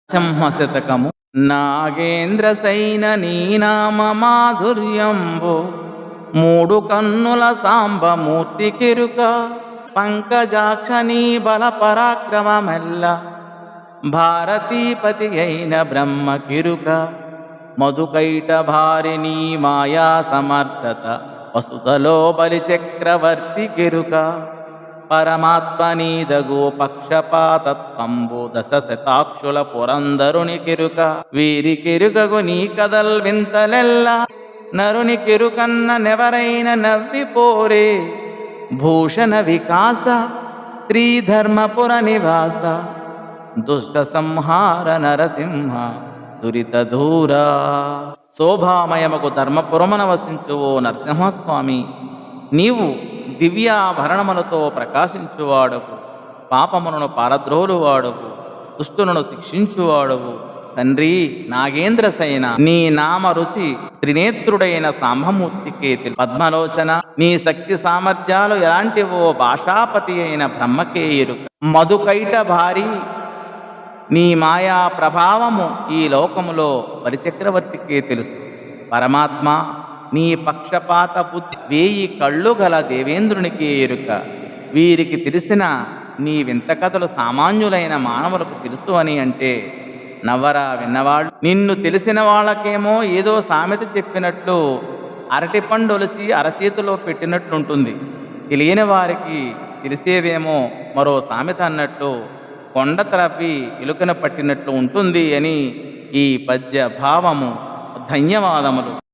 సింహశతకము నాగేంద్ర సైన నీనామ మాధుర్యంబు మూడు కన్నుల సాంబమూర్తి కిరుక పంకజాక్ష నీ బల పరాక్రమమెల్ల భారతీపతి అయిన బ్రహ్మ కిరుక మధుకైట భారిణీ మాయా సమర్థత వసుతలో బలి చక్రవర్తి కిరుక పరమాత్మనీదగో పక్షపాతత్వంబు దశ శతాక్షుల పురందరుని కిరుక వీరి కిరుకగు నీ కదల్ వింతలెల్ల నరుని కిరుకన్న నెవరైన నవ్విపోరే భూషణ వికాస శ్రీధర్మపుర నివాస దుష్ట సంహార నరసింహ దురిత దూరా శోభామయమకు ధర్మపురమున వసించు ఓ నరసింహస్వామి, నీవు దివ్యాభరణములతో ప్రకాశించువాడవు, పాపములను పారద్రోలువాడవు, దుష్టులను శిక్షించువాడవు. తండ్రి నాగేంద్రసైన నీ నామ రుచి త్రినేత్రుడైన సాంబమూర్తికే పద్మలోచన నీ శక్తి సామర్థ్యాలు ఎలాంటివో భాషాపతి అయిన బ్రహ్మకే ఎరుక. మధుకైట భారీ నీ మాయా ప్రభావము ఈ లోకములో బలిచక్రవర్తికే తెలుసు. పరమాత్మ నీ పక్షపాత బుద్ధి 1000 కళ్ళు గల దేవేంద్రునికి ఎరుక. వీరికి తెలిసిన నీ వింత కథలు సామాన్యులైన మానవులకు తెలుసు అని అంటే నవ్వరా విన్నవాళ్ళు. నిన్ను తెలిసిన వాళ్ళకేమో ఏదో సామెత చెప్పినట్లు అరటిపండొలిచి అరచేతిలో పెట్టినట్లుంటుంది. తెలియని వారికి తెలిసేదేమో మరో సామెత అన్నట్లు కొండ త్రవ్వి ఎలుకన పట్టినట్లు ఉంటుంది అని ఈ పద్య భావము. ధన్యవాదములు.